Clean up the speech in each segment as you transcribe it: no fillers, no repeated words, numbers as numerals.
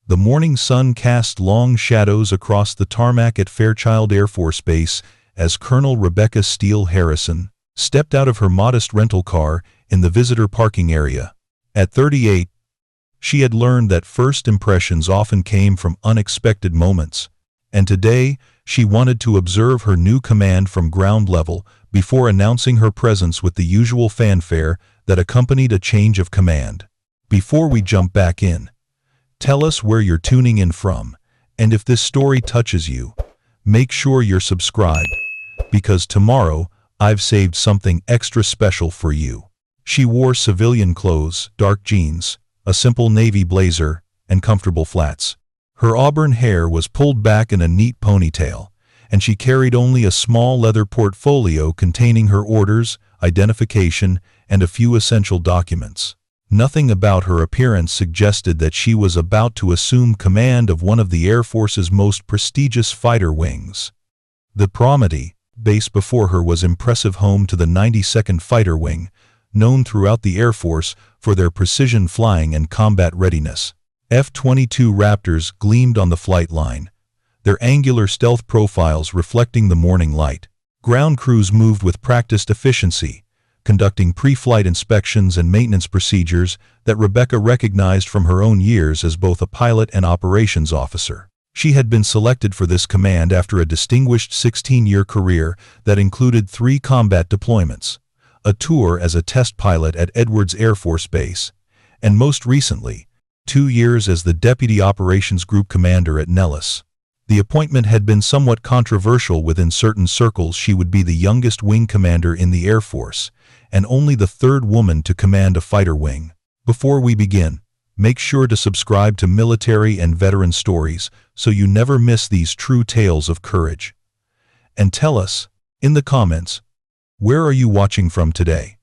The morning sun cast long shadows across the tarmac at Fairchild Air Force Base as Colonel Rebecca Steele Harrison stepped out of her modest rental car in the visitor parking area. At 38, she had learned that first impressions often came from unexpected moments, and today she wanted to observe her new command from ground level before announcing her presence with the usual fanfare that accompanied a change of command. Before we jump back in, tell us where you're tuning in from, and if this story touches you, make sure you're subscribed, because tomorrow I've saved something extra special for you. She wore civilian clothes, dark jeans, a simple navy blazer, and comfortable flats. Her auburn hair was pulled back in a neat ponytail, and she carried only a small leather portfolio containing her orders, identification, and a few essential documents. Nothing about her appearance suggested that she was about to assume command of one of the Air Force's most prestigious fighter wings. The Promety base before her was impressive home to the 92nd Fighter Wing, known throughout the Air Force for their precision flying and combat readiness. F-22 Raptors gleamed on the flight line, their angular stealth profiles reflecting the morning light. Ground crews moved with practiced efficiency, conducting pre-flight inspections and maintenance procedures that Rebecca recognized from her own years as both a pilot and operations officer. She had been selected for this command after a distinguished 16-year career that included 3 combat deployments, a tour as a test pilot at Edwards Air Force Base, and most recently, 2 years as the Deputy Operations Group Commander at Nellis. The appointment had been somewhat controversial within certain circles. She would be the youngest wing commander in the Air Force, and only the 3rd woman to command a fighter wing. Before we begin, make sure to subscribe to Military and Veteran Stories so you never miss these true tales of courage. And tell us, in the comments, where are you watching from today?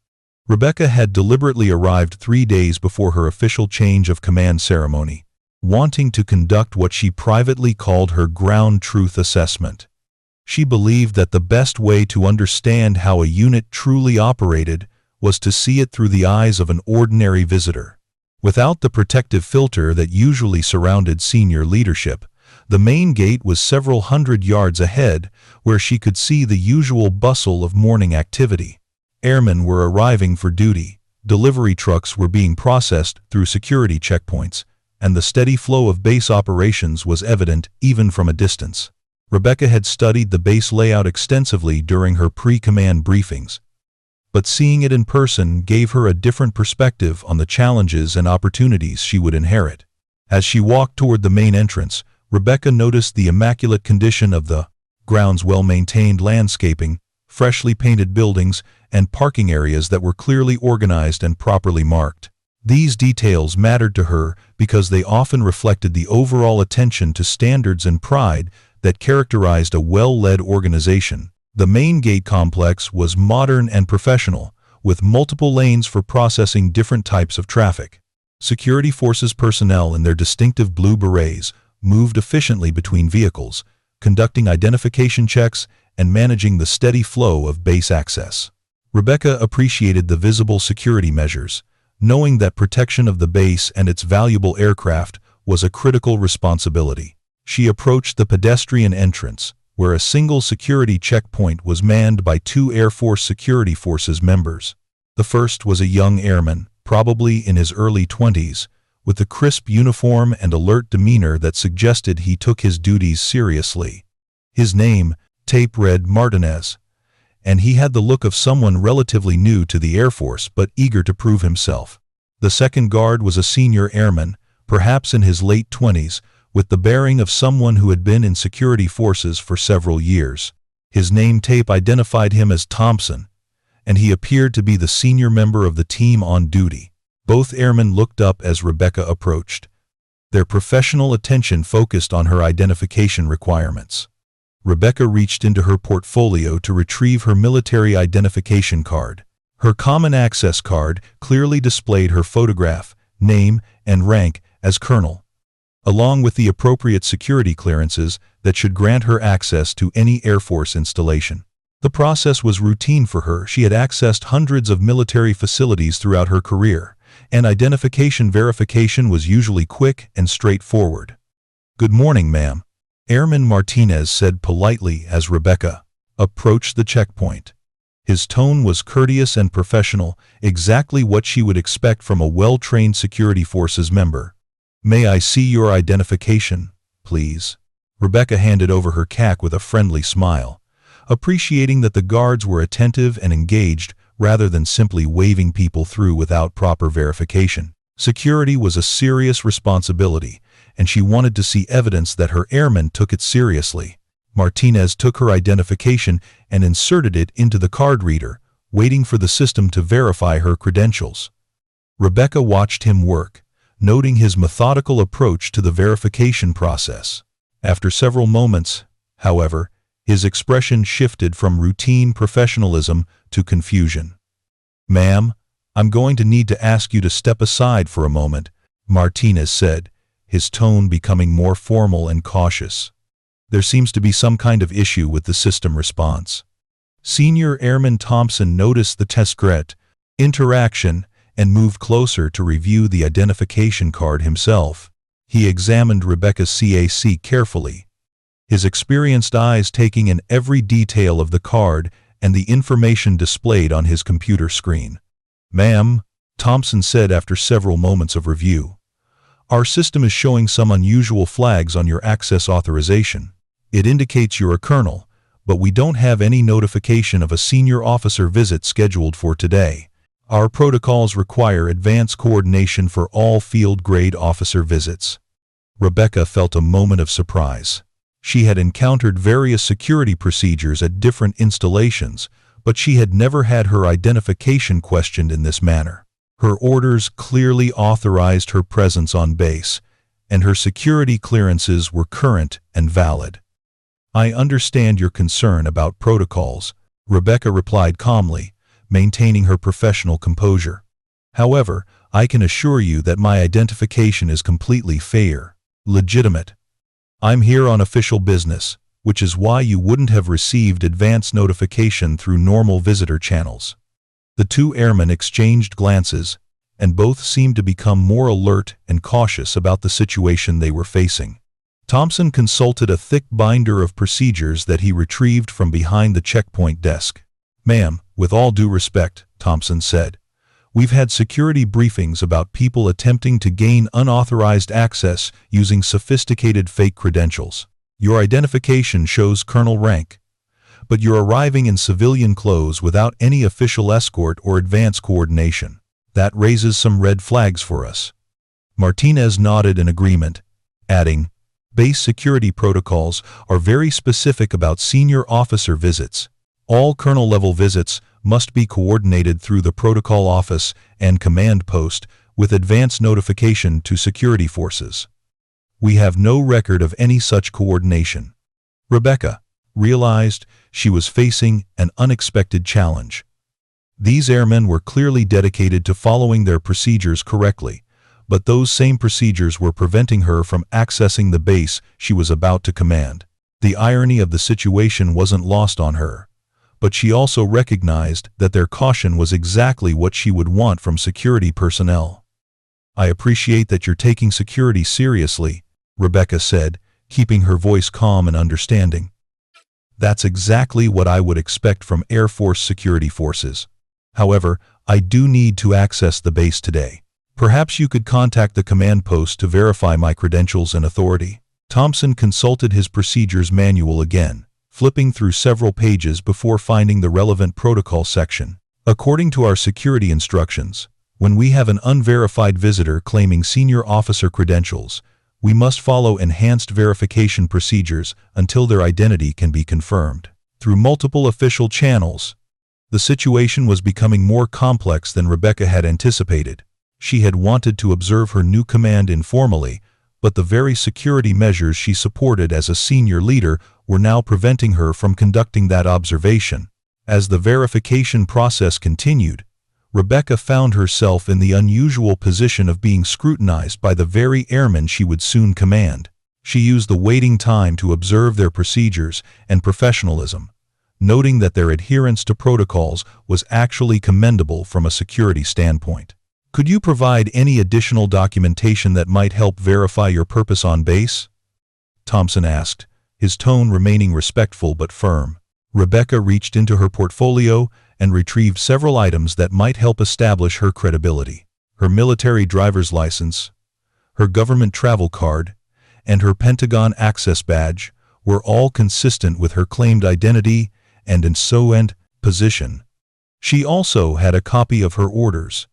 Rebecca had deliberately arrived 3 days before her official change of command ceremony, wanting to conduct what she privately called her ground truth assessment. She believed that the best way to understand how a unit truly operated was to see it through the eyes of an ordinary visitor. Without the protective filter that usually surrounded senior leadership, the main gate was several hundred yards ahead, where she could see the usual bustle of morning activity. Airmen were arriving for duty, delivery trucks were being processed through security checkpoints, and the steady flow of base operations was evident even from a distance. Rebecca had studied the base layout extensively during her pre-command briefings, but seeing it in person gave her a different perspective on the challenges and opportunities she would inherit. As she walked toward the main entrance, Rebecca noticed the immaculate condition of the ground's well-maintained landscaping, freshly painted buildings, and parking areas that were clearly organized and properly marked. These details mattered to her because they often reflected the overall attention to standards and pride that characterized a well-led organization. The main gate complex was modern and professional, with multiple lanes for processing different types of traffic. Security forces personnel in their distinctive blue berets moved efficiently between vehicles, conducting identification checks and managing the steady flow of base access. Rebecca appreciated the visible security measures, knowing that protection of the base and its valuable aircraft was a critical responsibility. She approached the pedestrian entrance, where a single security checkpoint was manned by 2 Air Force Security Forces members. The first was a young airman, probably in his early 20s, with a crisp uniform and alert demeanor that suggested he took his duties seriously. His name, tape read Martinez, and he had the look of someone relatively new to the Air Force but eager to prove himself. The second guard was a senior airman, perhaps in his late 20s, with the bearing of someone who had been in security forces for several years. His name tape identified him as Thompson, and he appeared to be the senior member of the team on duty. Both airmen looked up as Rebecca approached, their professional attention focused on her identification requirements. Rebecca reached into her portfolio to retrieve her military identification card. Her common access card clearly displayed her photograph, name, and rank as colonel, along with the appropriate security clearances that should grant her access to any Air Force installation. The process was routine for her. She had accessed hundreds of military facilities throughout her career, and identification verification was usually quick and straightforward. "Good morning, ma'am," Airman Martinez said politely as Rebecca approached the checkpoint. His tone was courteous and professional, exactly what she would expect from a well-trained security forces member. "May I see your identification, please?" Rebecca handed over her CAC with a friendly smile, appreciating that the guards were attentive and engaged rather than simply waving people through without proper verification. Security was a serious responsibility, and she wanted to see evidence that her airmen took it seriously. Martinez took her identification and inserted it into the card reader, waiting for the system to verify her credentials. Rebecca watched him work, noting his methodical approach to the verification process. After several moments, however, his expression shifted from routine professionalism to confusion. "Ma'am, I'm going to need to ask you to step aside for a moment," Martinez said, his tone becoming more formal and cautious. "There seems to be some kind of issue with the system response." Senior Airman Thompson noticed the discreet interaction and moved closer to review the identification card himself. He examined Rebecca's CAC carefully, his experienced eyes taking in every detail of the card and the information displayed on his computer screen. "Ma'am," Thompson said after several moments of review, "our system is showing some unusual flags on your access authorization. It indicates you're a colonel, but we don't have any notification of a senior officer visit scheduled for today. Our protocols require advance coordination for all field-grade officer visits." Rebecca felt a moment of surprise. She had encountered various security procedures at different installations, but she had never had her identification questioned in this manner. Her orders clearly authorized her presence on base, and her security clearances were current and valid. "I understand your concern about protocols," Rebecca replied calmly, maintaining her professional composure. "However, I can assure you that my identification is completely fair, legitimate. I'm here on official business, which is why you wouldn't have received advance notification through normal visitor channels." The two airmen exchanged glances, and both seemed to become more alert and cautious about the situation they were facing. Thompson consulted a thick binder of procedures that he retrieved from behind the checkpoint desk. "Ma'am, with all due respect," Thompson said, "we've had security briefings about people attempting to gain unauthorized access using sophisticated fake credentials. Your identification shows colonel rank, but you're arriving in civilian clothes without any official escort or advance coordination. That raises some red flags for us." Martinez nodded in agreement, adding, "Base security protocols are very specific about senior officer visits. All colonel-level visits must be coordinated through the protocol office and command post with advance notification to security forces. We have no record of any such coordination." Rebecca realized she was facing an unexpected challenge. These airmen were clearly dedicated to following their procedures correctly, but those same procedures were preventing her from accessing the base she was about to command. The irony of the situation wasn't lost on her, but she also recognized that their caution was exactly what she would want from security personnel. "I appreciate that you're taking security seriously," Rebecca said, keeping her voice calm and understanding. "That's exactly what I would expect from Air Force security forces. However, I do need to access the base today. Perhaps you could contact the command post to verify my credentials and authority." Thompson consulted his procedures manual again, flipping through several pages before finding the relevant protocol section. "According to our security instructions, when we have an unverified visitor claiming senior officer credentials, we must follow enhanced verification procedures until their identity can be confirmed through multiple official channels." The situation was becoming more complex than Rebecca had anticipated. She had wanted to observe her new command informally, but the very security measures she supported as a senior leader were now preventing her from conducting that observation. As the verification process continued, Rebecca found herself in the unusual position of being scrutinized by the very airmen she would soon command. She used the waiting time to observe their procedures and professionalism, noting that their adherence to protocols was actually commendable from a security standpoint. Could you provide any additional documentation that might help verify your purpose on base? Thompson asked, his tone remaining respectful but firm. Rebecca reached into her portfolio and retrieved several items that might help establish her credibility. Her military driver's license, her government travel card, and her Pentagon access badge were all consistent with her claimed identity and position. She also had a copy of her orders,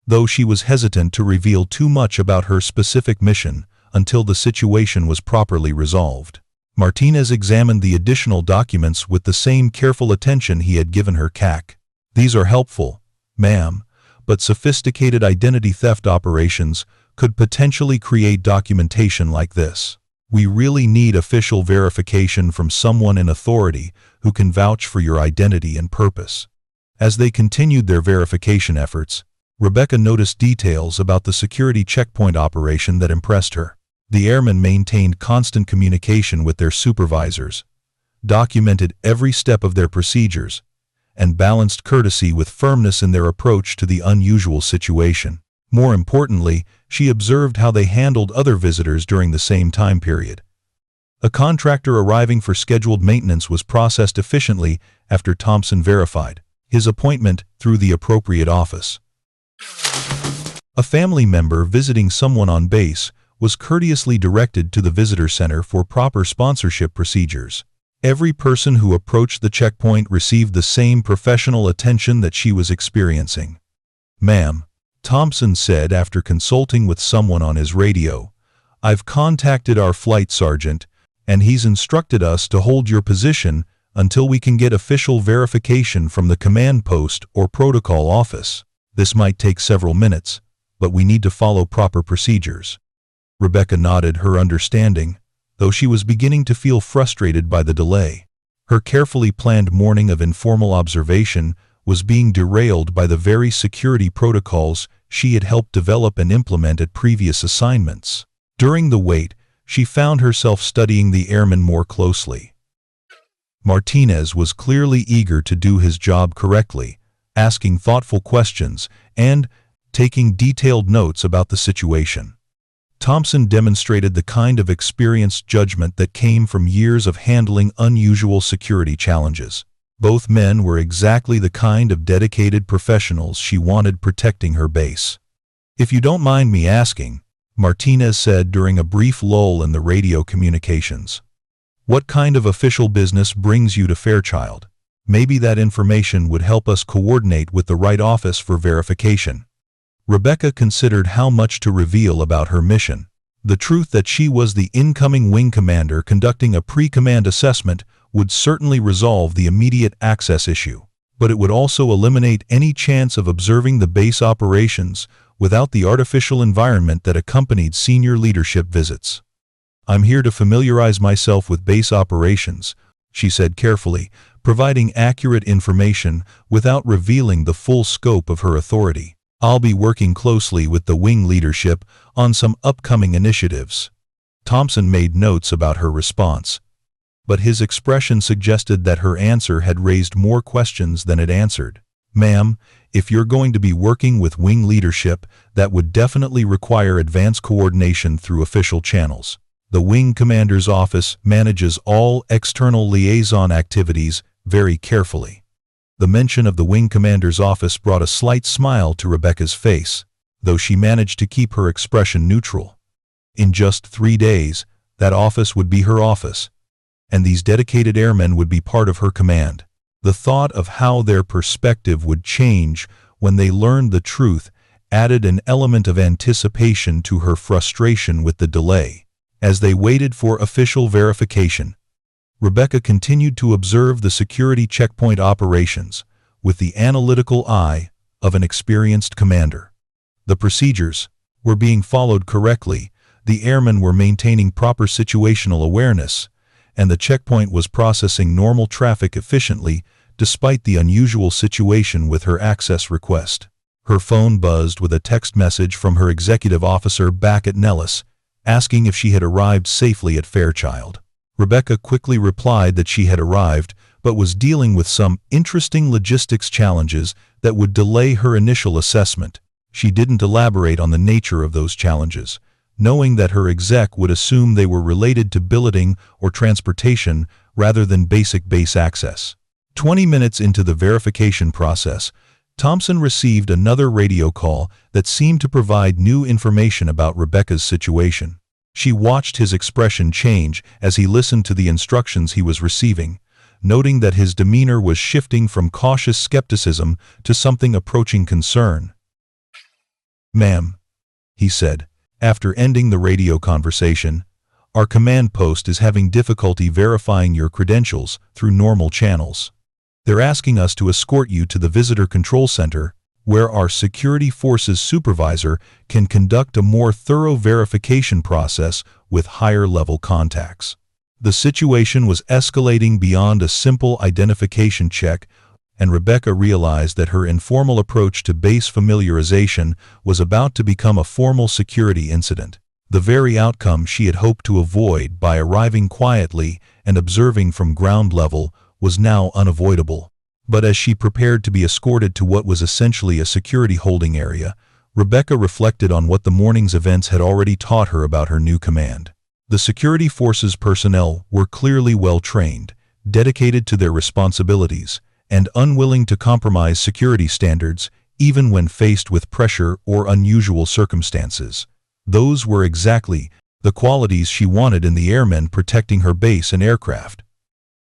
though she was hesitant to reveal too much about her specific mission until the situation was properly resolved. Martinez examined the additional documents with the same careful attention he had given her CAC. These are helpful, ma'am, but sophisticated identity theft operations could potentially create documentation like this. We really need official verification from someone in authority who can vouch for your identity and purpose. As they continued their verification efforts, Rebecca noticed details about the security checkpoint operation that impressed her. The airmen maintained constant communication with their supervisors, documented every step of their procedures, and balanced courtesy with firmness in their approach to the unusual situation. More importantly, she observed how they handled other visitors during the same time period. A contractor arriving for scheduled maintenance was processed efficiently after Thompson verified his appointment through the appropriate office. A family member visiting someone on base was courteously directed to the visitor center for proper sponsorship procedures. Every person who approached the checkpoint received the same professional attention that she was experiencing. "Ma'am," Thompson said after consulting with someone on his radio, "I've contacted our flight sergeant, and he's instructed us to hold your position until we can get official verification from the command post or protocol office. This might take several minutes, but we need to follow proper procedures." Rebecca nodded her understanding, though she was beginning to feel frustrated by the delay. Her carefully planned morning of informal observation was being derailed by the very security protocols she had helped develop and implement at previous assignments. During the wait, she found herself studying the airmen more closely. Martinez was clearly eager to do his job correctly, asking thoughtful questions and taking detailed notes about the situation. Thompson demonstrated the kind of experienced judgment that came from years of handling unusual security challenges. Both men were exactly the kind of dedicated professionals she wanted protecting her base. "If you don't mind me asking," Martinez said during a brief lull in the radio communications, "what kind of official business brings you to Fairchild? Maybe that information would help us coordinate with the right office for verification." Rebecca considered how much to reveal about her mission. The truth that she was the incoming wing commander conducting a pre-command assessment would certainly resolve the immediate access issue, but it would also eliminate any chance of observing the base operations without the artificial environment that accompanied senior leadership visits. "I'm here to familiarize myself with base operations," she said carefully, providing accurate information without revealing the full scope of her authority. "I'll be working closely with the wing leadership on some upcoming initiatives." Thompson made notes about her response, but his expression suggested that her answer had raised more questions than it answered. "Ma'am, if you're going to be working with wing leadership, that would definitely require advanced coordination through official channels. The wing commander's office manages all external liaison activities very carefully." The mention of the wing commander's office brought a slight smile to Rebecca's face, though she managed to keep her expression neutral. In just 3 days, that office would be her office, and these dedicated airmen would be part of her command. The thought of how their perspective would change when they learned the truth added an element of anticipation to her frustration with the delay. As they waited for official verification, Rebecca continued to observe the security checkpoint operations with the analytical eye of an experienced commander. The procedures were being followed correctly, the airmen were maintaining proper situational awareness, and the checkpoint was processing normal traffic efficiently despite the unusual situation with her access request. Her phone buzzed with a text message from her executive officer back at Nellis, asking if she had arrived safely at Fairchild. Rebecca quickly replied that she had arrived, but was dealing with some interesting logistics challenges that would delay her initial assessment. She didn't elaborate on the nature of those challenges, knowing that her exec would assume they were related to billeting or transportation rather than basic base access. 20 minutes into the verification process, Thompson received another radio call that seemed to provide new information about Rebecca's situation. She watched his expression change as he listened to the instructions he was receiving, noting that his demeanor was shifting from cautious skepticism to something approaching concern. "Ma'am," he said, after ending the radio conversation, "our command post is having difficulty verifying your credentials through normal channels. They're asking us to escort you to the Visitor Control Center, where our Security Forces supervisor can conduct a more thorough verification process with higher-level contacts." The situation was escalating beyond a simple identification check, and Rebecca realized that her informal approach to base familiarization was about to become a formal security incident. The very outcome she had hoped to avoid by arriving quietly and observing from ground level was now unavoidable. But as she prepared to be escorted to what was essentially a security holding area, Rebecca reflected on what the morning's events had already taught her about her new command. The security forces personnel were clearly well-trained, dedicated to their responsibilities, and unwilling to compromise security standards even when faced with pressure or unusual circumstances. Those were exactly the qualities she wanted in the airmen protecting her base and aircraft.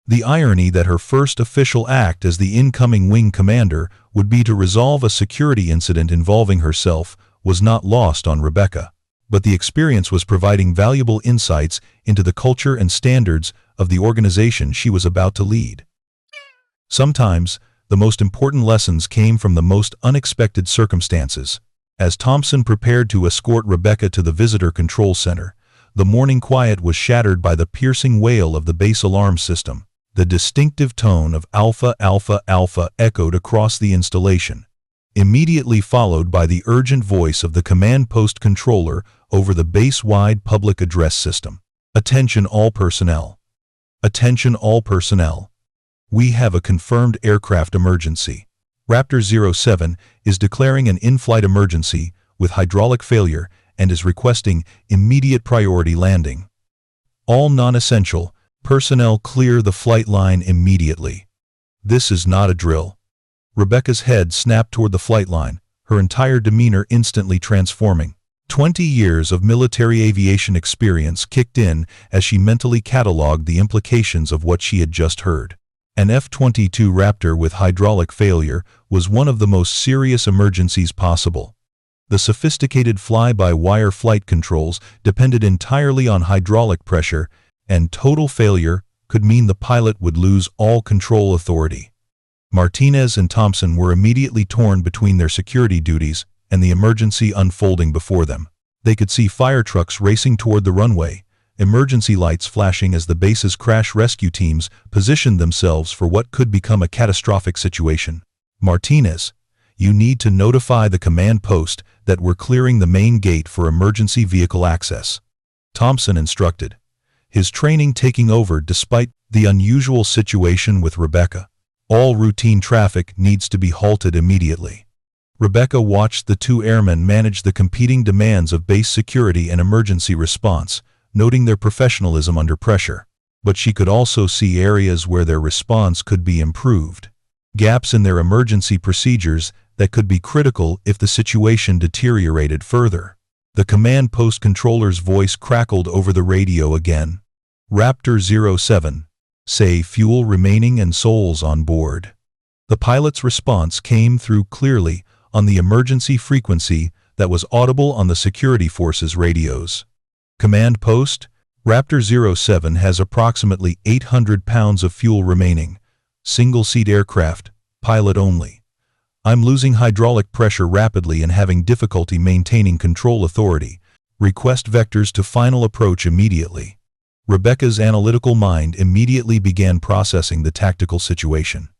The irony that her first official act as the incoming wing commander would be to resolve a security incident involving herself was not lost on Rebecca, but the experience was providing valuable insights into the culture and standards of the organization she was about to lead. Sometimes, the most important lessons came from the most unexpected circumstances. As Thompson prepared to escort Rebecca to the Visitor Control Center, the morning quiet was shattered by the piercing wail of the base alarm system. The distinctive tone of Alpha Alpha Alpha echoed across the installation, immediately followed by the urgent voice of the command post controller over the base-wide public address system. "Attention all personnel. Attention all personnel. We have a confirmed aircraft emergency. Raptor 07 is declaring an in-flight emergency with hydraulic failure and is requesting immediate priority landing. All non-essential personnel clear the flight line immediately." This is not a drill. Rebecca's head snapped toward the flight line, her entire demeanor instantly transforming. 20 years of military aviation experience kicked in as she mentally cataloged the implications of what she had just heard. An F-22 Raptor with hydraulic failure was one of the most serious emergencies possible. The sophisticated fly-by-wire flight controls depended entirely on hydraulic pressure, and total failure could mean the pilot would lose all control authority. Martinez and Thompson were immediately torn between their security duties and the emergency unfolding before them. They could see fire trucks racing toward the runway, emergency lights flashing as the base's crash rescue teams positioned themselves for what could become a catastrophic situation. "Martinez, you need to notify the command post that we're clearing the main gate for emergency vehicle access," Thompson instructed, his training taking over despite the unusual situation with Rebecca. "All routine traffic needs to be halted immediately." Rebecca watched the two airmen manage the competing demands of base security and emergency response, noting their professionalism under pressure. But she could also see areas where their response could be improved, gaps in their emergency procedures that could be critical if the situation deteriorated further. The command post controller's voice crackled over the radio again. "Raptor 07. Say fuel remaining and souls on board." The pilot's response came through clearly on the emergency frequency that was audible on the security forces radios. "Command post, Raptor 07 has approximately 800 pounds of fuel remaining. Single-seat aircraft, pilot only. I'm losing hydraulic pressure rapidly and having difficulty maintaining control authority. Request vectors to final approach immediately." Rebecca's analytical mind immediately began processing the tactical situation.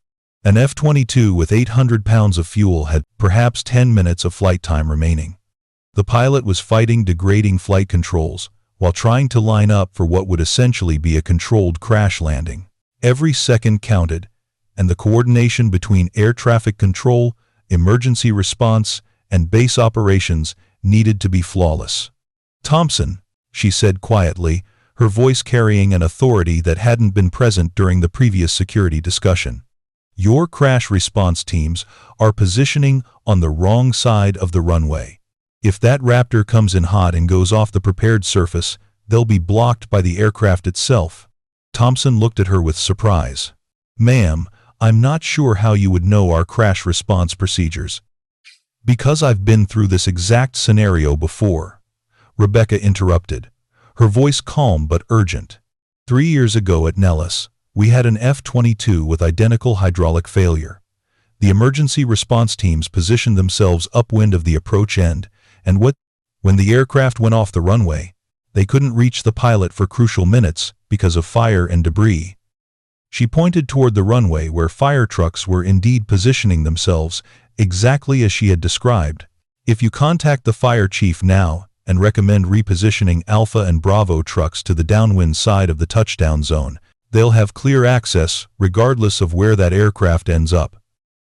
An F-22 with 800 pounds of fuel had perhaps 10 minutes of flight time remaining. The pilot was fighting degrading flight controls while trying to line up for what would essentially be a controlled crash landing. Every second counted, and the coordination between air traffic control, emergency response, and base operations needed to be flawless. "Thompson," she said quietly, her voice carrying an authority that hadn't been present during the previous security discussion. "Your crash response teams are positioning on the wrong side of the runway. If that Raptor comes in hot and goes off the prepared surface, they'll be blocked by the aircraft itself." Thompson looked at her with surprise. "Ma'am, I'm not sure how you would know our crash response procedures." "Because I've been through this exact scenario before," Rebecca interrupted, her voice calm but urgent. 3 years ago at Nellis, we had an F-22 with identical hydraulic failure. The emergency response teams positioned themselves upwind of the approach end, and when the aircraft went off the runway, they couldn't reach the pilot for crucial minutes because of fire and debris. She pointed toward the runway where fire trucks were indeed positioning themselves exactly as she had described. "If you contact the fire chief now and recommend repositioning Alpha and Bravo trucks to the downwind side of the touchdown zone, they'll have clear access regardless of where that aircraft ends up."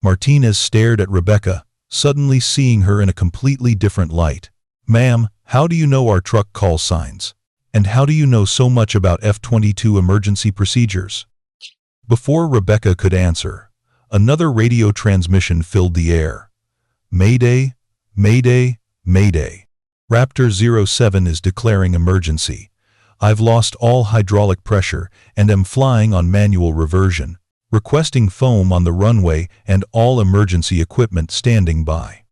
Martinez stared at Rebecca, suddenly seeing her in a completely different light. "Ma'am, how do you know our truck call signs? And how do you know so much about F-22 emergency procedures?" Before Rebecca could answer, another radio transmission filled the air. "Mayday, Mayday, Mayday. Raptor 07 is declaring emergency. I've lost all hydraulic pressure and am flying on manual reversion, requesting foam on the runway and all emergency equipment standing by."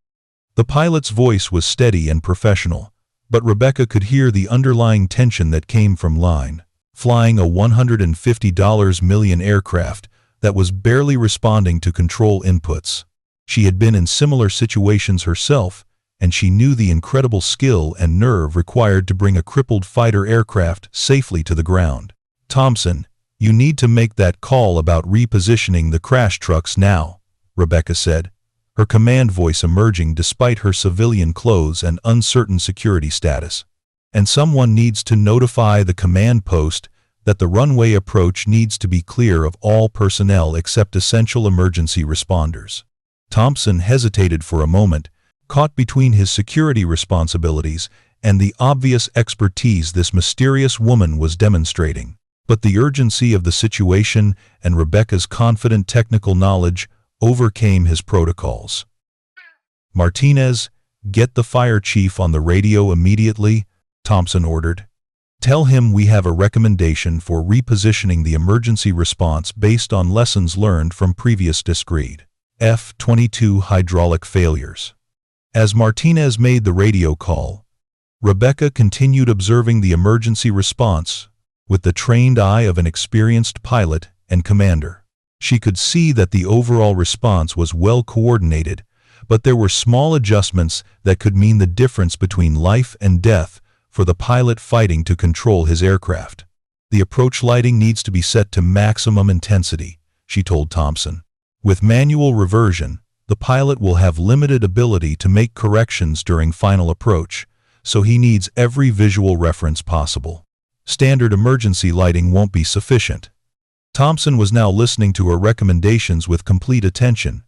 The pilot's voice was steady and professional, but Rebecca could hear the underlying tension that came from line, flying a $150 million aircraft that was barely responding to control inputs. She had been in similar situations herself, and she knew the incredible skill and nerve required to bring a crippled fighter aircraft safely to the ground. "Thompson, you need to make that call about repositioning the crash trucks now," Rebecca said, her command voice emerging despite her civilian clothes and uncertain security status. "And someone needs to notify the command post that the runway approach needs to be clear of all personnel except essential emergency responders." Thompson hesitated for a moment, caught between his security responsibilities and the obvious expertise this mysterious woman was demonstrating. But the urgency of the situation and Rebecca's confident technical knowledge overcame his protocols. "Martinez, get the fire chief on the radio immediately," Thompson ordered. "Tell him we have a recommendation for repositioning the emergency response based on lessons learned from previous discrete F-22 hydraulic failures." As Martinez made the radio call, Rebecca continued observing the emergency response with the trained eye of an experienced pilot and commander. She could see that the overall response was well coordinated, but there were small adjustments that could mean the difference between life and death for the pilot fighting to control his aircraft. "The approach lighting needs to be set to maximum intensity," she told Thompson. "With manual reversion, the pilot will have limited ability to make corrections during final approach, so he needs every visual reference possible. Standard emergency lighting won't be sufficient." Thompson was now listening to her recommendations with complete attention,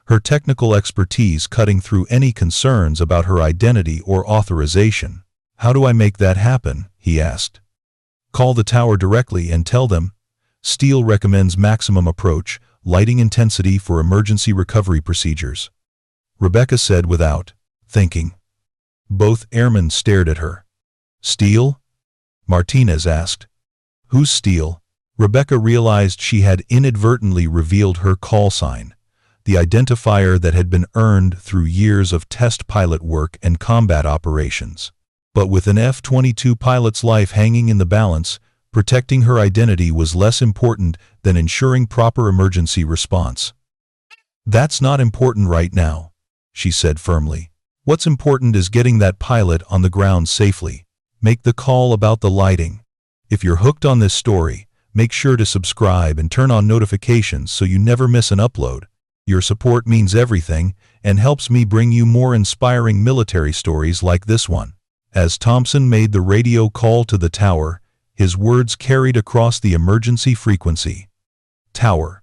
her technical expertise cutting through any concerns about her identity or authorization. "How do I make that happen?" he asked. "Call the tower directly and tell them, Steele recommends maximum approach, lighting intensity for emergency recovery procedures," Rebecca said without thinking. Both airmen stared at her. "Steele?" Martinez asked. "Who's Steele?" Rebecca realized she had inadvertently revealed her call sign, the identifier that had been earned through years of test pilot work and combat operations. But with an F-22 pilot's life hanging in the balance, protecting her identity was less important than ensuring proper emergency response. "That's not important right now," she said firmly. "What's important is getting that pilot on the ground safely. Make the call about the lighting. If you're hooked on this story, make sure to subscribe and turn on notifications so you never miss an upload. Your support means everything and helps me bring you more inspiring military stories like this one." As Thompson made the radio call to the tower, his words carried across the emergency frequency. "Tower.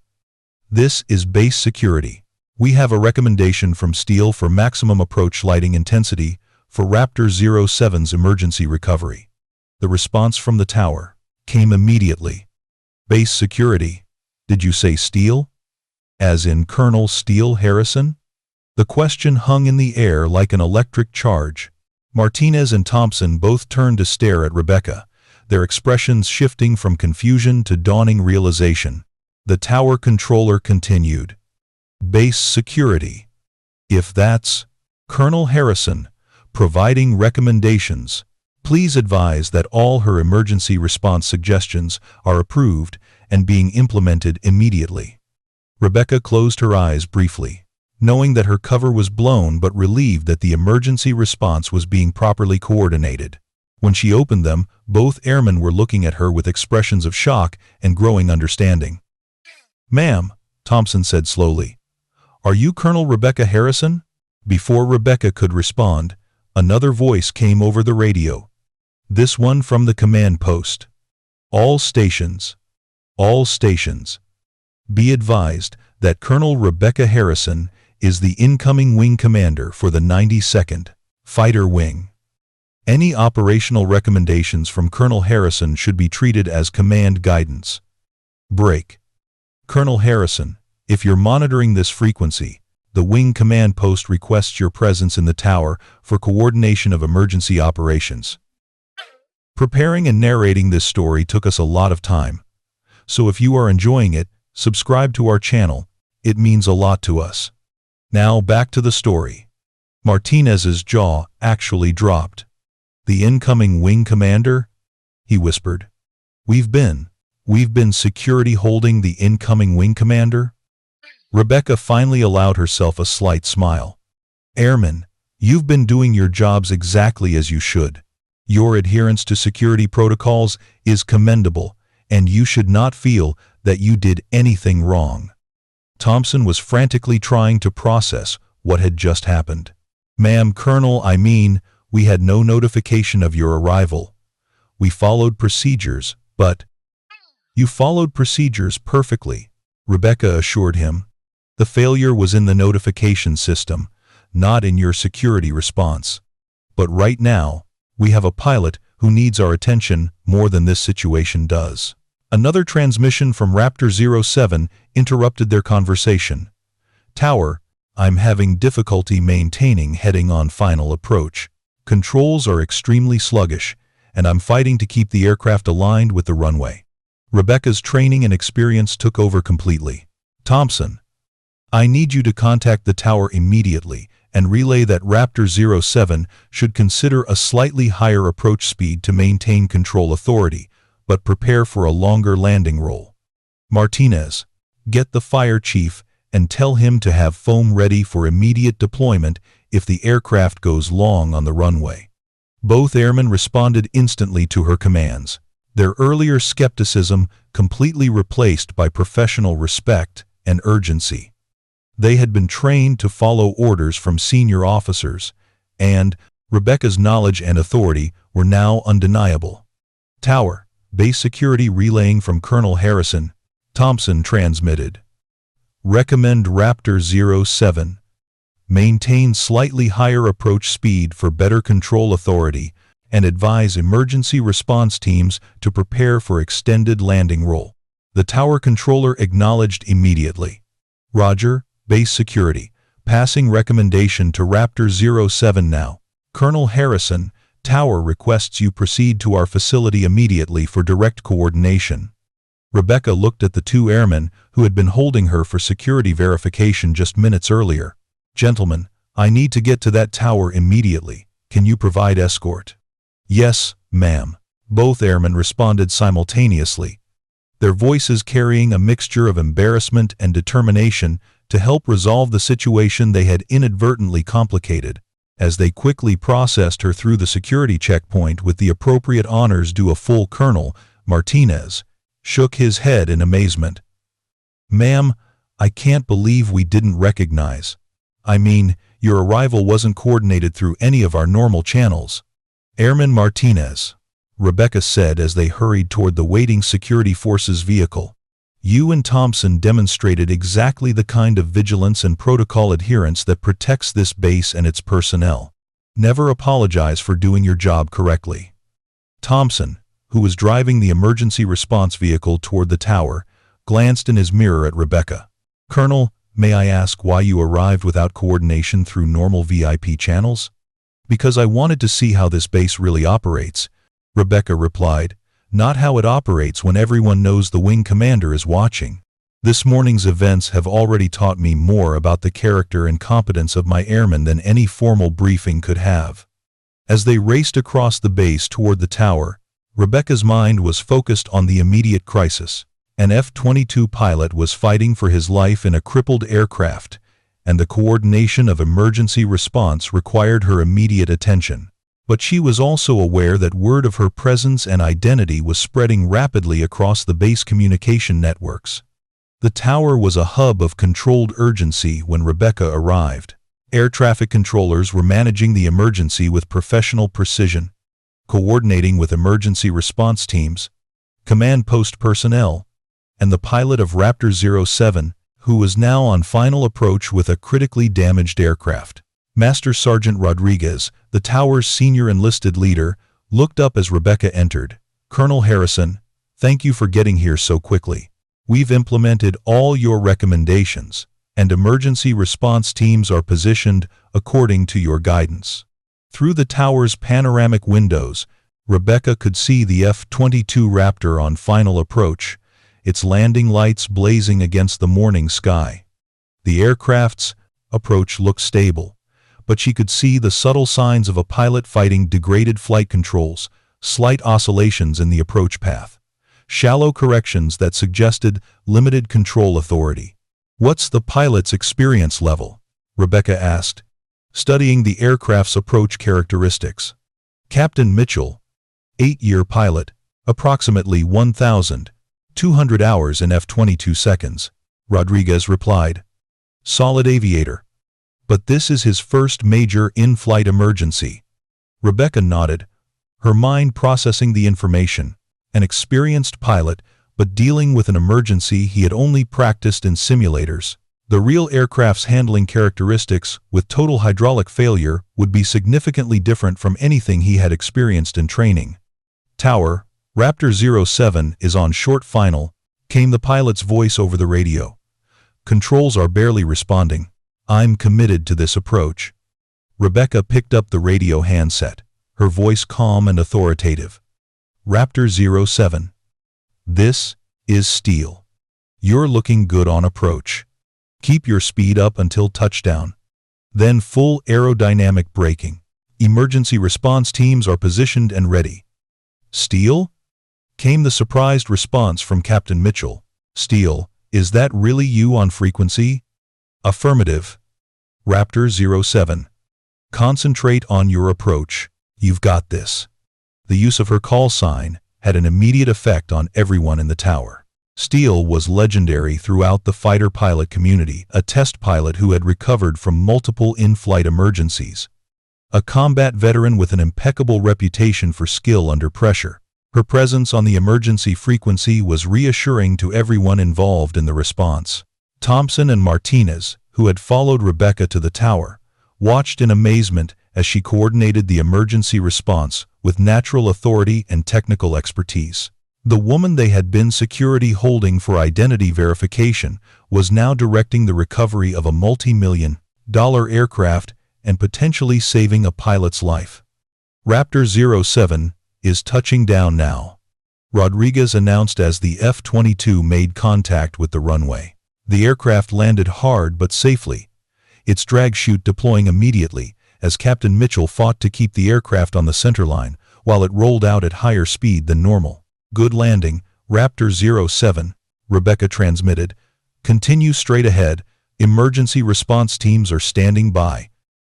This is base security. We have a recommendation from Steele for maximum approach lighting intensity for Raptor 07's emergency recovery. The response from the tower came immediately. Base security. Did you say Steele? As in Colonel Steele Harrison? The question hung in the air like an electric charge. Martinez and Thompson both turned to stare at Rebecca, their expressions shifting from confusion to dawning realization. The tower controller continued. Base security. If that's Colonel Harrison providing recommendations, please advise that all her emergency response suggestions are approved and being implemented immediately. Rebecca closed her eyes briefly, knowing that her cover was blown but relieved that the emergency response was being properly coordinated. When she opened them, both airmen were looking at her with expressions of shock and growing understanding. "Ma'am," Thompson said slowly, "are you Colonel Rebecca Harrison?" Before Rebecca could respond, another voice came over the radio. This one from the command post. All stations, be advised that Colonel Rebecca Harrison is the incoming wing commander for the 92nd Fighter Wing. Any operational recommendations from Colonel Harrison should be treated as command guidance. Break. Colonel Harrison, if you're monitoring this frequency, the wing command post requests your presence in the tower for coordination of emergency operations. Preparing and narrating this story took us a lot of time, so if you are enjoying it, subscribe to our channel. It means a lot to us. Now back to the story. Martinez's jaw actually dropped. "The incoming wing commander?" he whispered. We've been security holding the incoming wing commander?" Rebecca finally allowed herself a slight smile. "Airmen, you've been doing your jobs exactly as you should. Your adherence to security protocols is commendable, and you should not feel that you did anything wrong." Thompson was frantically trying to process what had just happened. "Ma'am, Colonel, we had no notification of your arrival. We followed procedures, but—" "You followed procedures perfectly," Rebecca assured him. "The failure was in the notification system, not in your security response. But right now, we have a pilot who needs our attention more than this situation does." Another transmission from Raptor 07 interrupted their conversation. "Tower, I'm having difficulty maintaining heading on final approach. Controls are extremely sluggish, and I'm fighting to keep the aircraft aligned with the runway." Rebecca's training and experience took over completely. "Thompson, I need you to contact the tower immediately and relay that Raptor 07 should consider a slightly higher approach speed to maintain control authority, but prepare for a longer landing roll. Martinez, get the fire chief and tell him to have foam ready for immediate deployment if the aircraft goes long on the runway." Both airmen responded instantly to her commands, their earlier skepticism completely replaced by professional respect and urgency. They had been trained to follow orders from senior officers, and Rebecca's knowledge and authority were now undeniable. "Tower, base security relaying from Colonel Harrison," Thompson transmitted. "Recommend Raptor 07. Maintain slightly higher approach speed for better control authority and advise emergency response teams to prepare for extended landing roll." The tower controller acknowledged immediately. "Roger, base security. Passing recommendation to Raptor 07 now. Colonel Harrison, tower requests you proceed to our facility immediately for direct coordination." Rebecca looked at the two airmen who had been holding her for security verification just minutes earlier. "Gentlemen, I need to get to that tower immediately. Can you provide escort?" "Yes, ma'am," both airmen responded simultaneously, their voices carrying a mixture of embarrassment and determination to help resolve the situation they had inadvertently complicated. As they quickly processed her through the security checkpoint with the appropriate honors due a full colonel, Martinez shook his head in amazement. "Ma'am, I can't believe we didn't recognize. Your arrival wasn't coordinated through any of our normal channels." "Airman Martinez," Rebecca said as they hurried toward the waiting security forces vehicle. You and Thompson demonstrated exactly the kind of vigilance and protocol adherence that protects this base and its personnel. Never apologize for doing your job correctly." Thompson, who was driving the emergency response vehicle toward the tower, glanced in his mirror at Rebecca. "Colonel, may I ask why you arrived without coordination through normal VIP channels?" "Because I wanted to see how this base really operates," Rebecca replied, "not how it operates when everyone knows the wing commander is watching. This morning's events have already taught me more about the character and competence of my airmen than any formal briefing could have." As they raced across the base toward the tower, Rebecca's mind was focused on the immediate crisis. An F-22 pilot was fighting for his life in a crippled aircraft, and the coordination of emergency response required her immediate attention. But she was also aware that word of her presence and identity was spreading rapidly across the base communication networks. The tower was a hub of controlled urgency when Rebecca arrived. Air traffic controllers were managing the emergency with professional precision, coordinating with emergency response teams, command post personnel, and the pilot of Raptor 07, who was now on final approach with a critically damaged aircraft. Master Sergeant Rodriguez, the tower's senior enlisted leader, looked up as Rebecca entered. "Colonel Harrison, thank you for getting here so quickly. We've implemented all your recommendations, and emergency response teams are positioned according to your guidance." Through the tower's panoramic windows, Rebecca could see the F-22 Raptor on final approach, its landing lights blazing against the morning sky. The aircraft's approach looked stable, but she could see the subtle signs of a pilot fighting degraded flight controls, slight oscillations in the approach path, shallow corrections that suggested limited control authority. "What's the pilot's experience level?" Rebecca asked, studying the aircraft's approach characteristics. "Captain Mitchell, 8-year pilot, approximately 1,200 hours in F-22 seconds," Rodriguez replied. "Solid aviator. But this is his first major in-flight emergency." Rebecca nodded, her mind processing the information. An experienced pilot, but dealing with an emergency he had only practiced in simulators. The real aircraft's handling characteristics, with total hydraulic failure, would be significantly different from anything he had experienced in training. "Tower, Raptor 07 is on short final," came the pilot's voice over the radio. "Controls are barely responding. I'm committed to this approach." Rebecca picked up the radio handset, her voice calm and authoritative. "Raptor 07. This is Steele. You're looking good on approach. Keep your speed up until touchdown. Then full aerodynamic braking. Emergency response teams are positioned and ready." "Steele?" came the surprised response from Captain Mitchell. "Steele, is that really you on frequency?" "Affirmative. Raptor 07. Concentrate on your approach. You've got this." The use of her call sign had an immediate effect on everyone in the tower. Steele was legendary throughout the fighter pilot community, a test pilot who had recovered from multiple in-flight emergencies. A combat veteran with an impeccable reputation for skill under pressure. Her presence on the emergency frequency was reassuring to everyone involved in the response. Thompson and Martinez, who had followed Rebecca to the tower, watched in amazement as she coordinated the emergency response with natural authority and technical expertise. The woman they had been security holding for identity verification was now directing the recovery of a multi-million-dollar aircraft and potentially saving a pilot's life. "Raptor 07 is touching down now," Rodriguez announced as the F-22 made contact with the runway. The aircraft landed hard but safely, its drag chute deploying immediately as Captain Mitchell fought to keep the aircraft on the centerline while it rolled out at higher speed than normal. "Good landing, Raptor 07, Rebecca transmitted. "Continue straight ahead. Emergency response teams are standing by."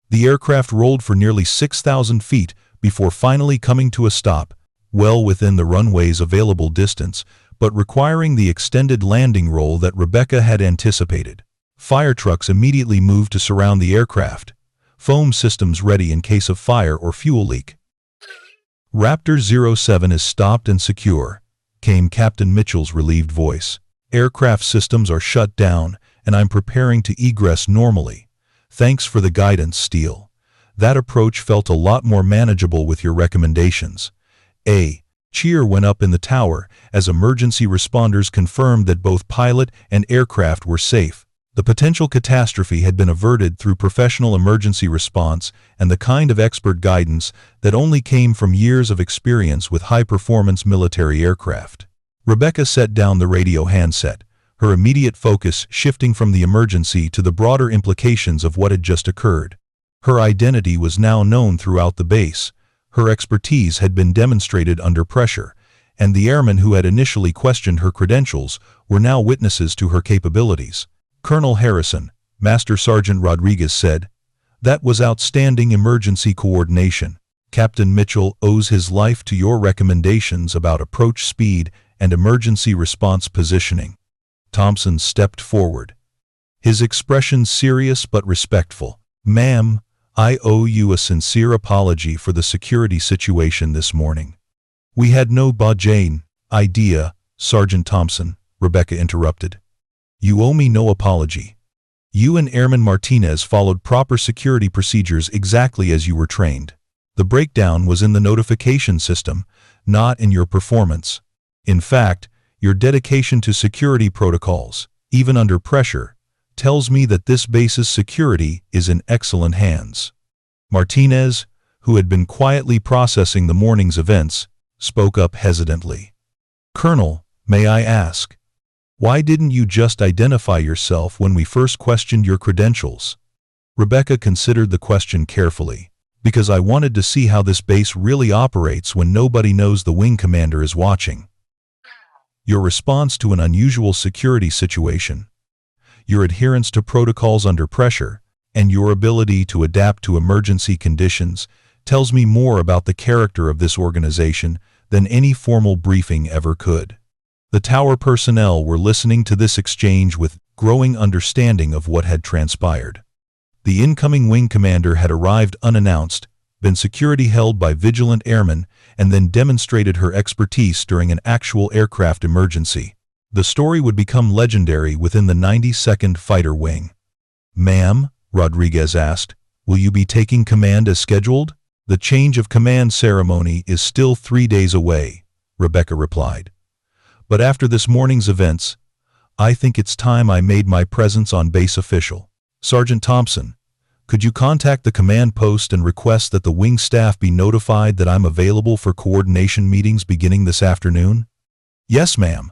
The aircraft rolled for nearly 6,000 feet before finally coming to a stop, well within the runway's available distance, but requiring the extended landing roll that Rebecca had anticipated. Fire trucks immediately moved to surround the aircraft, foam systems ready in case of fire or fuel leak. "Raptor 07 is stopped and secure," came Captain Mitchell's relieved voice. Aircraft systems are shut down, and I'm preparing to egress normally. Thanks for the guidance, Steele. That approach felt a lot more manageable with your recommendations. A cheer went up in the tower as emergency responders confirmed that both pilot and aircraft were safe. The potential catastrophe had been averted through professional emergency response and the kind of expert guidance that only came from years of experience with high-performance military aircraft. Rebecca set down the radio handset, her immediate focus shifting from the emergency to the broader implications of what had just occurred. Her identity was now known throughout the base. Her expertise had been demonstrated under pressure, and the airmen who had initially questioned her credentials were now witnesses to her capabilities. Colonel Harrison, Master Sergeant Rodriguez said, "That was outstanding emergency coordination. Captain Mitchell owes his life to your recommendations about approach speed and emergency response positioning." Thompson stepped forward, his expression serious but respectful. "Ma'am, I owe you a sincere apology for the security situation this morning." "We had no budget idea, Sergeant Thompson," Rebecca interrupted. "You owe me no apology. You and Airman Martinez followed proper security procedures exactly as you were trained. The breakdown was in the notification system, not in your performance. In fact, your dedication to security protocols, even under pressure, tells me that this base's security is in excellent hands." Martinez, who had been quietly processing the morning's events, spoke up hesitantly. "Colonel, may I ask, why didn't you just identify yourself when we first questioned your credentials?" Rebecca considered the question carefully. "Because I wanted to see how this base really operates when nobody knows the wing commander is watching. Your response to an unusual security situation, your adherence to protocols under pressure, and your ability to adapt to emergency conditions tells me more about the character of this organization than any formal briefing ever could." The tower personnel were listening to this exchange with growing understanding of what had transpired. The incoming wing commander had arrived unannounced, been security held by vigilant airmen, and then demonstrated her expertise during an actual aircraft emergency. The story would become legendary within the 92nd Fighter Wing. "Ma'am," Rodriguez asked, "will you be taking command as scheduled?" "The change of command ceremony is still 3 days away," Rebecca replied. "But after this morning's events, I think it's time I made my presence on base official. Sergeant Thompson, could you contact the command post and request that the wing staff be notified that I'm available for coordination meetings beginning this afternoon?" "Yes, ma'am,"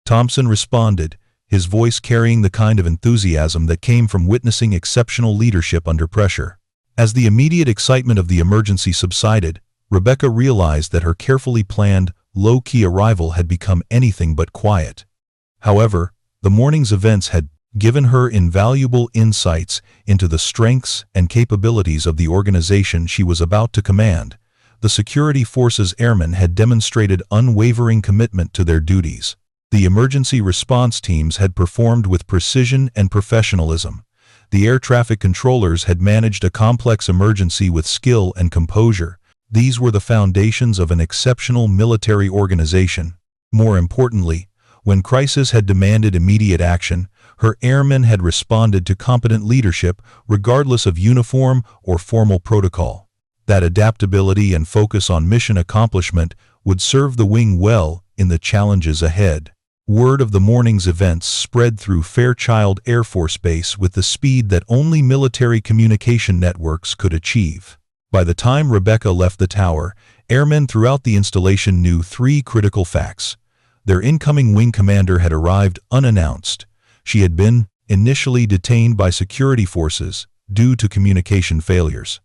Thompson responded, his voice carrying the kind of enthusiasm that came from witnessing exceptional leadership under pressure. As the immediate excitement of the emergency subsided, Rebecca realized that her carefully planned, low-key arrival had become anything but quiet. However, the morning's events had given her invaluable insights into the strengths and capabilities of the organization she was about to command. The security forces airmen had demonstrated unwavering commitment to their duties. The emergency response teams had performed with precision and professionalism. The air traffic controllers had managed a complex emergency with skill and composure. These were the foundations of an exceptional military organization. More importantly, when crisis had demanded immediate action, her airmen had responded to competent leadership regardless of uniform or formal protocol. That adaptability and focus on mission accomplishment would serve the wing well in the challenges ahead. Word of the morning's events spread through Fairchild Air Force Base with the speed that only military communication networks could achieve. By the time Rebecca left the tower, airmen throughout the installation knew 3 critical facts. Their incoming wing commander had arrived unannounced. She had been initially detained by security forces due to communication failures.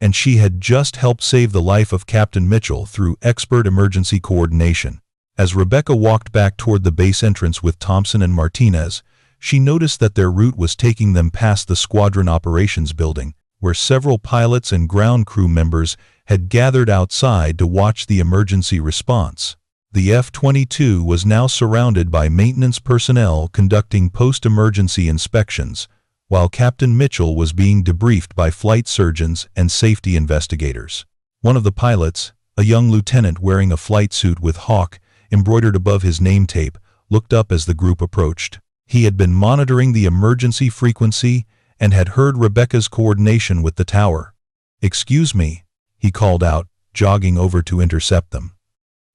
And she had just helped save the life of Captain Mitchell through expert emergency coordination. As Rebecca walked back toward the base entrance with Thompson and Martinez, she noticed that their route was taking them past the squadron operations building, where several pilots and ground crew members had gathered outside to watch the emergency response. The F-22 was now surrounded by maintenance personnel conducting post-emergency inspections, while Captain Mitchell was being debriefed by flight surgeons and safety investigators. One of the pilots, a young lieutenant wearing a flight suit with Hawk embroidered above his name tape, looked up as the group approached. He had been monitoring the emergency frequency and had heard Rebecca's coordination with the tower. "Excuse me," he called out, jogging over to intercept them.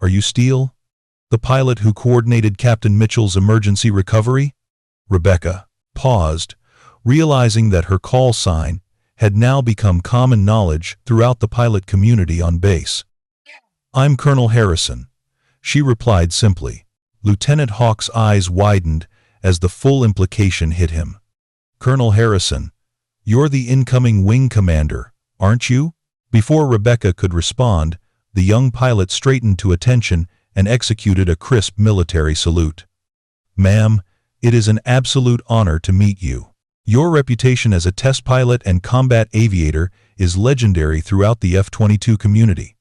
"Are you Steele? The pilot who coordinated Captain Mitchell's emergency recovery?" Rebecca paused, realizing that her call sign had now become common knowledge throughout the pilot community on base. "I'm Colonel Harrison," she replied simply. Lieutenant Hawk's eyes widened as the full implication hit him. "Colonel Harrison, you're the incoming wing commander, aren't you?" Before Rebecca could respond, the young pilot straightened to attention and executed a crisp military salute. "Ma'am, it is an absolute honor to meet you. Your reputation as a test pilot and combat aviator is legendary throughout the F-22 community."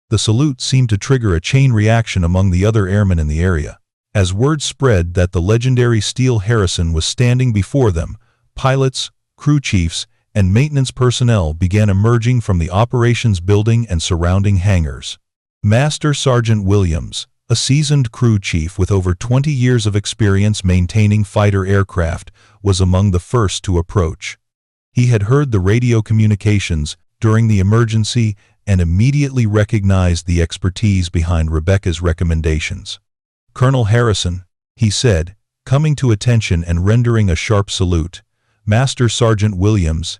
The salute seemed to trigger a chain reaction among the other airmen in the area. As word spread that the legendary Steele Harrison was standing before them, pilots, crew chiefs, and maintenance personnel began emerging from the operations building and surrounding hangars. Master Sergeant Williams, a seasoned crew chief with over 20 years of experience maintaining fighter aircraft, was among the first to approach. He had heard the radio communications during the emergency and immediately recognized the expertise behind Rebecca's recommendations. "Colonel Harrison," he said, coming to attention and rendering a sharp salute. "Master Sergeant Williams,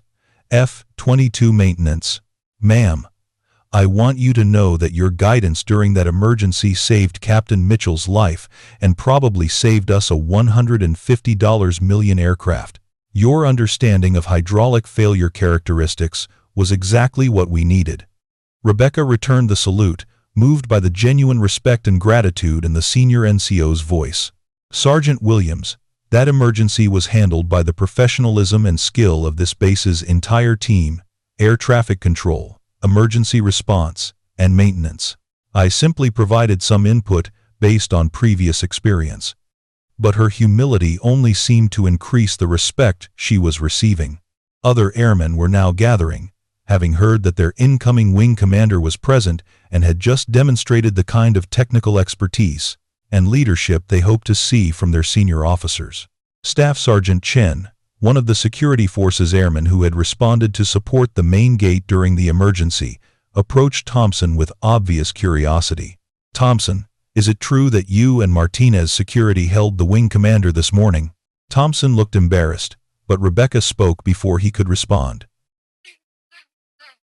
F-22 Maintenance. Ma'am, I want you to know that your guidance during that emergency saved Captain Mitchell's life and probably saved us a $150 million aircraft. Your understanding of hydraulic failure characteristics was exactly what we needed." Rebecca returned the salute, moved by the genuine respect and gratitude in the senior NCO's voice. "Sergeant Williams, that emergency was handled by the professionalism and skill of this base's entire team: air traffic control, emergency response, and maintenance. I simply provided some input based on previous experience." But her humility only seemed to increase the respect she was receiving. Other airmen were now gathering, having heard that their incoming wing commander was present and had just demonstrated the kind of technical expertise and leadership they hoped to see from their senior officers. Staff Sergeant Chen, one of the security forces airmen who had responded to support the main gate during the emergency, approached Thompson with obvious curiosity. "Thompson, is it true that you and Martinez Security held the wing commander this morning?" Thompson looked embarrassed, but Rebecca spoke before he could respond.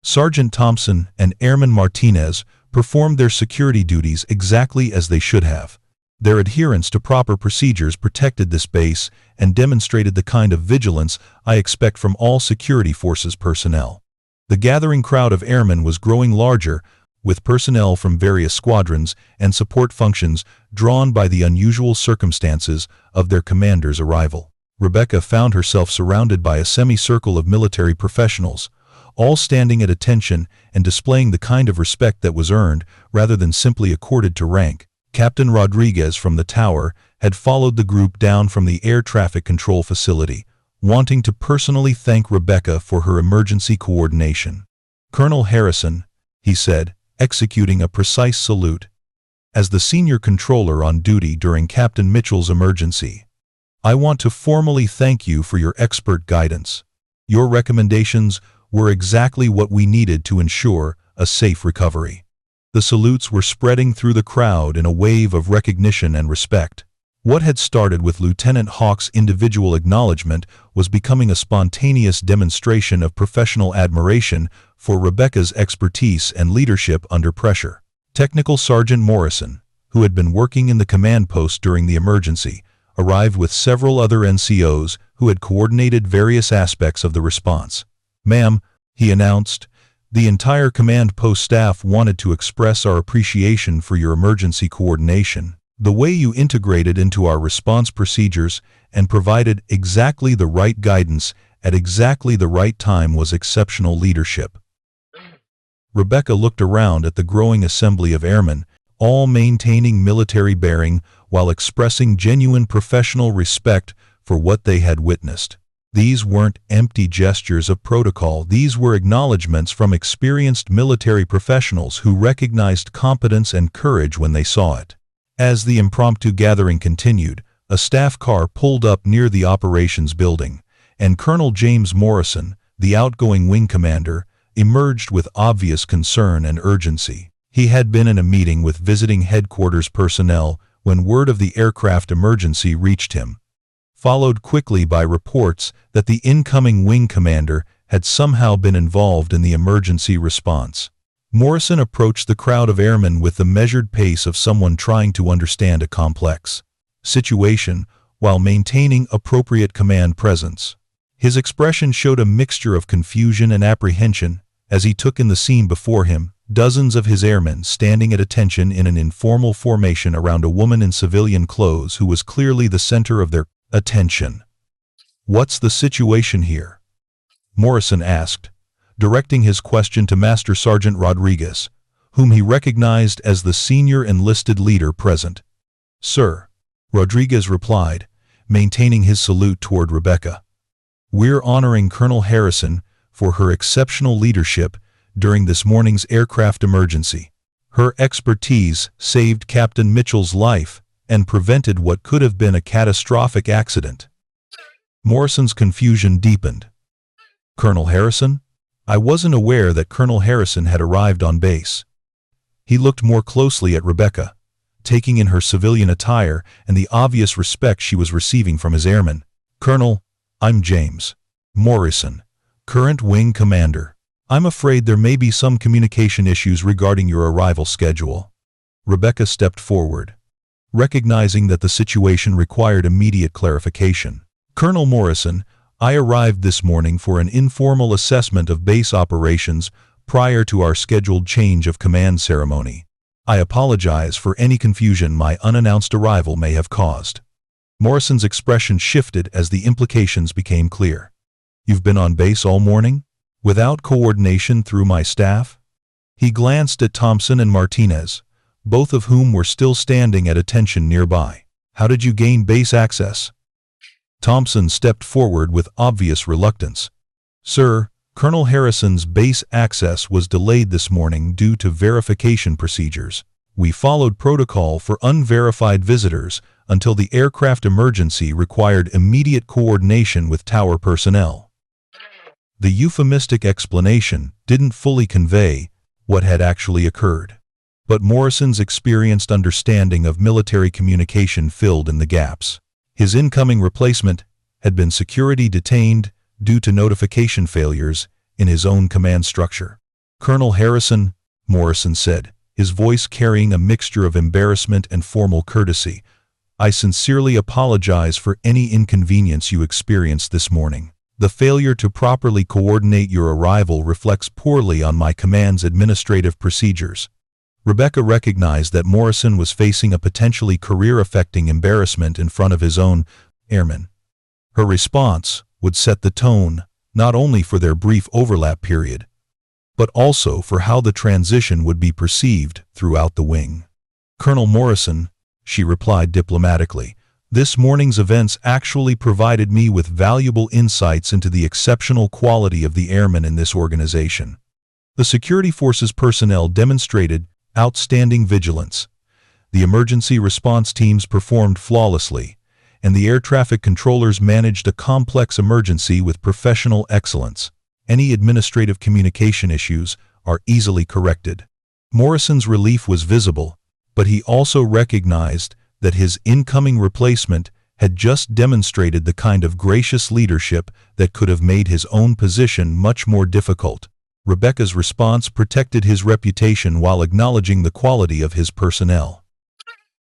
Sergeant Thompson and Airman Martinez performed their security duties exactly as they should have. Their adherence to proper procedures protected this base and demonstrated the kind of vigilance I expect from all security forces personnel. The gathering crowd of airmen was growing larger, with personnel from various squadrons and support functions drawn by the unusual circumstances of their commander's arrival. Rebecca found herself surrounded by a semicircle of military professionals, all standing at attention and displaying the kind of respect that was earned rather than simply accorded to rank. Captain Rodriguez from the tower had followed the group down from the air traffic control facility, wanting to personally thank Rebecca for her emergency coordination. "Colonel Harrison," he said, executing a precise salute, "as the senior controller on duty during Captain Mitchell's emergency, I want to formally thank you for your expert guidance. Your recommendations were exactly what we needed to ensure a safe recovery." The salutes were spreading through the crowd in a wave of recognition and respect. What had started with Lieutenant Hawk's individual acknowledgement was becoming a spontaneous demonstration of professional admiration for Rebecca's expertise and leadership under pressure. Technical Sergeant Morrison, who had been working in the command post during the emergency, arrived with several other NCOs who had coordinated various aspects of the response. "Ma'am," he announced, "the entire command post staff wanted to express our appreciation for your emergency coordination. The way you integrated into our response procedures and provided exactly the right guidance at exactly the right time was exceptional leadership." Rebecca looked around at the growing assembly of airmen, all maintaining military bearing while expressing genuine professional respect for what they had witnessed. These weren't empty gestures of protocol. These were acknowledgments from experienced military professionals who recognized competence and courage when they saw it. As the impromptu gathering continued, a staff car pulled up near the operations building, and Colonel James Morrison, the outgoing wing commander, emerged with obvious concern and urgency. He had been in a meeting with visiting headquarters personnel when word of the aircraft emergency reached him, followed quickly by reports that the incoming wing commander had somehow been involved in the emergency response. Morrison approached the crowd of airmen with the measured pace of someone trying to understand a complex situation while maintaining appropriate command presence. His expression showed a mixture of confusion and apprehension as he took in the scene before him, dozens of his airmen standing at attention in an informal formation around a woman in civilian clothes who was clearly the center of their attention. "What's the situation here?" Morrison asked, directing his question to Master Sergeant Rodriguez, whom he recognized as the senior enlisted leader present. "Sir," Rodriguez replied, maintaining his salute toward Rebecca. "We're honoring Colonel Harrison for her exceptional leadership during this morning's aircraft emergency. Her expertise saved Captain Mitchell's life and prevented what could have been a catastrophic accident." Morrison's confusion deepened. "Colonel Harrison? I wasn't aware that Colonel Harrison had arrived on base." He looked more closely at Rebecca, taking in her civilian attire and the obvious respect she was receiving from his airmen. "Colonel, I'm James Morrison, current wing commander. I'm afraid there may be some communication issues regarding your arrival schedule." Rebecca stepped forward, recognizing that the situation required immediate clarification. "Colonel Morrison, I arrived this morning for an informal assessment of base operations prior to our scheduled change of command ceremony. I apologize for any confusion my unannounced arrival may have caused." Morrison's expression shifted as the implications became clear. "You've been on base all morning? Without coordination through my staff?" He glanced at Thompson and Martinez, both of whom were still standing at attention nearby. "How did you gain base access?" Thompson stepped forward with obvious reluctance. "Sir, Colonel Harrison's base access was delayed this morning due to verification procedures. We followed protocol for unverified visitors until the aircraft emergency required immediate coordination with tower personnel." The euphemistic explanation didn't fully convey what had actually occurred, but Morrison's experienced understanding of military communication filled in the gaps. His incoming replacement had been security detained due to notification failures in his own command structure. "Colonel Harrison," Morrison said, his voice carrying a mixture of embarrassment and formal courtesy, "I sincerely apologize for any inconvenience you experienced this morning. The failure to properly coordinate your arrival reflects poorly on my command's administrative procedures." Rebecca recognized that Morrison was facing a potentially career-affecting embarrassment in front of his own airmen. Her response would set the tone not only for their brief overlap period, but also for how the transition would be perceived throughout the wing. "Colonel Morrison," she replied diplomatically, "this morning's events actually provided me with valuable insights into the exceptional quality of the airmen in this organization. The security forces personnel demonstrated outstanding vigilance. The emergency response teams performed flawlessly, and the air traffic controllers managed a complex emergency with professional excellence. Any administrative communication issues are easily corrected." Morrison's relief was visible, but he also recognized that his incoming replacement had just demonstrated the kind of gracious leadership that could have made his own position much more difficult. Rebecca's response protected his reputation while acknowledging the quality of his personnel.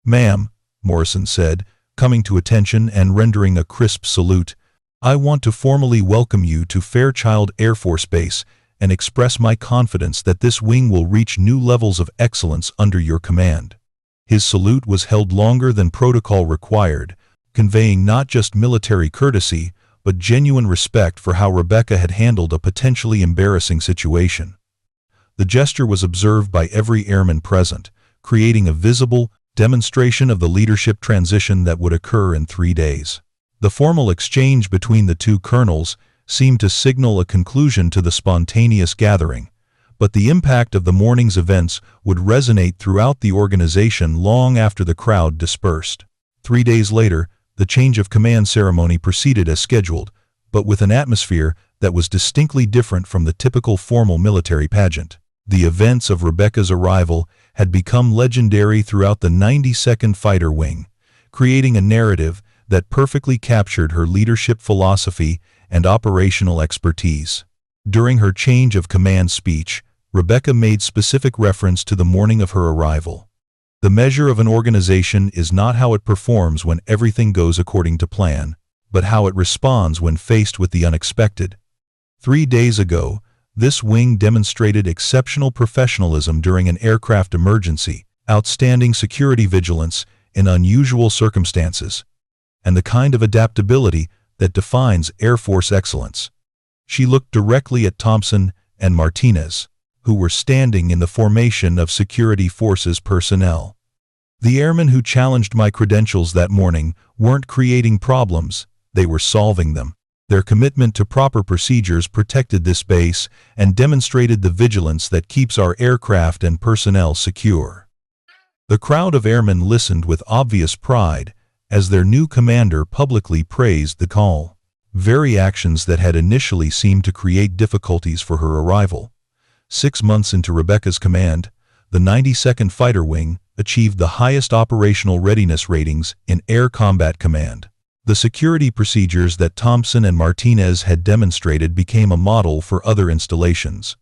"Ma'am," Morrison said, coming to attention and rendering a crisp salute, "I want to formally welcome you to Fairchild Air Force Base and express my confidence that this wing will reach new levels of excellence under your command." His salute was held longer than protocol required, conveying not just military courtesy, but genuine respect for how Rebecca had handled a potentially embarrassing situation. The gesture was observed by every airman present, creating a visible demonstration of the leadership transition that would occur in 3 days. The formal exchange between the two colonels seemed to signal a conclusion to the spontaneous gathering, but the impact of the morning's events would resonate throughout the organization long after the crowd dispersed. 3 days later, the change of command ceremony proceeded as scheduled, but with an atmosphere that was distinctly different from the typical formal military pageant. The events of Rebecca's arrival had become legendary throughout the 92nd Fighter Wing, creating a narrative that perfectly captured her leadership philosophy and operational expertise. During her change of command speech, Rebecca made specific reference to the morning of her arrival. The measure of an organization is not how it performs when everything goes according to plan, but how it responds when faced with the unexpected. 3 days ago, this wing demonstrated exceptional professionalism during an aircraft emergency, outstanding security vigilance in unusual circumstances, and the kind of adaptability that defines Air Force excellence. She looked directly at Thompson and Martinez, who were standing in the formation of security forces personnel. The airmen who challenged my credentials that morning weren't creating problems, they were solving them. Their commitment to proper procedures protected this base and demonstrated the vigilance that keeps our aircraft and personnel secure. The crowd of airmen listened with obvious pride as their new commander publicly praised the call. Very actions that had initially seemed to create difficulties for her arrival. 6 months into Rebecca's command, the 92nd Fighter Wing achieved the highest operational readiness ratings in Air Combat Command. The security procedures that Thompson and Martinez had demonstrated became a model for other installations,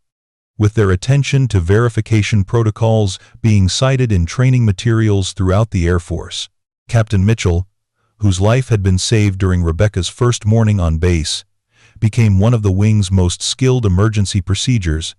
with their attention to verification protocols being cited in training materials throughout the Air Force. Captain Mitchell, whose life had been saved during Rebecca's first morning on base, became one of the wing's most skilled emergency procedures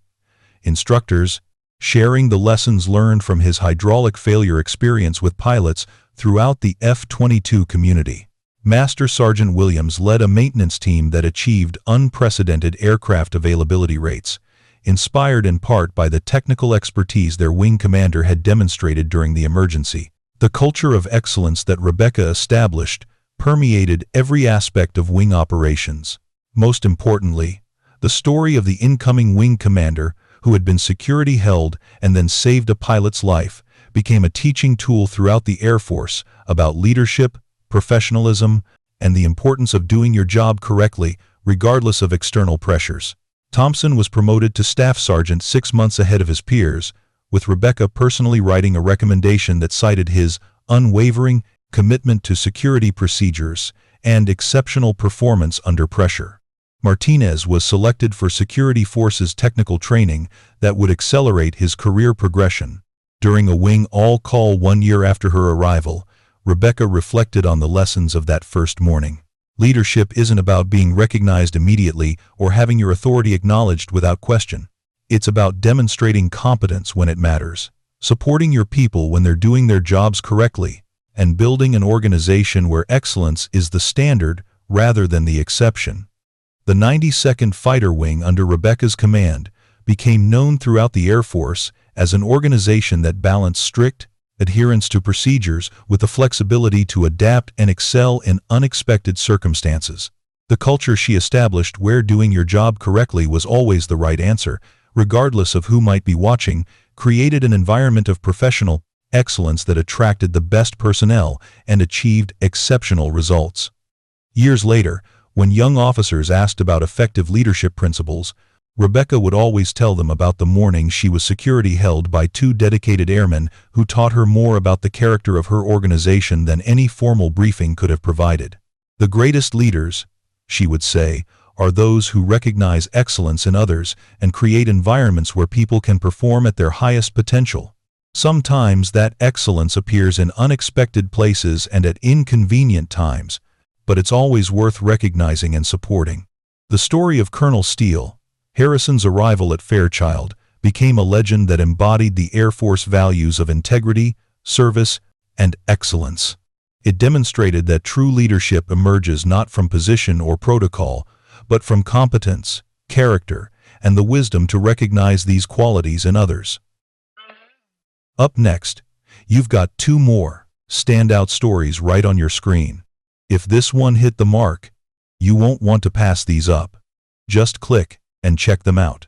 instructors, sharing the lessons learned from his hydraulic failure experience with pilots throughout the F-22 community. Master Sergeant Williams led a maintenance team that achieved unprecedented aircraft availability rates, inspired in part by the technical expertise their wing commander had demonstrated during the emergency. The culture of excellence that Rebecca established permeated every aspect of wing operations. Most importantly, the story of the incoming wing commander, who had been security held and then saved a pilot's life, became a teaching tool throughout the Air Force about leadership, professionalism, and the importance of doing your job correctly, regardless of external pressures. Thompson was promoted to Staff Sergeant 6 months ahead of his peers, with Rebecca personally writing a recommendation that cited his unwavering commitment to security procedures and exceptional performance under pressure. Martinez was selected for Security Forces technical training that would accelerate his career progression. During a wing all-call 1 year after her arrival, Rebecca reflected on the lessons of that first morning. Leadership isn't about being recognized immediately or having your authority acknowledged without question. It's about demonstrating competence when it matters, supporting your people when they're doing their jobs correctly, and building an organization where excellence is the standard rather than the exception. The 92nd Fighter Wing under Rebecca's command became known throughout the Air Force as an organization that balanced strict adherence to procedures with the flexibility to adapt and excel in unexpected circumstances. The culture she established where doing your job correctly was always the right answer, regardless of who might be watching, created an environment of professional excellence that attracted the best personnel and achieved exceptional results. Years later, when young officers asked about effective leadership principles, Rebecca would always tell them about the morning she was security held by 2 dedicated airmen who taught her more about the character of her organization than any formal briefing could have provided. The greatest leaders, she would say, are those who recognize excellence in others and create environments where people can perform at their highest potential. Sometimes that excellence appears in unexpected places and at inconvenient times, but it's always worth recognizing and supporting. The story of Colonel Steele, Harrison's arrival at Fairchild, became a legend that embodied the Air Force values of integrity, service, and excellence. It demonstrated that true leadership emerges not from position or protocol, but from competence, character, and the wisdom to recognize these qualities in others. Up next, you've got 2 more standout stories right on your screen. If this one hit the mark, you won't want to pass these up. Just click and check them out.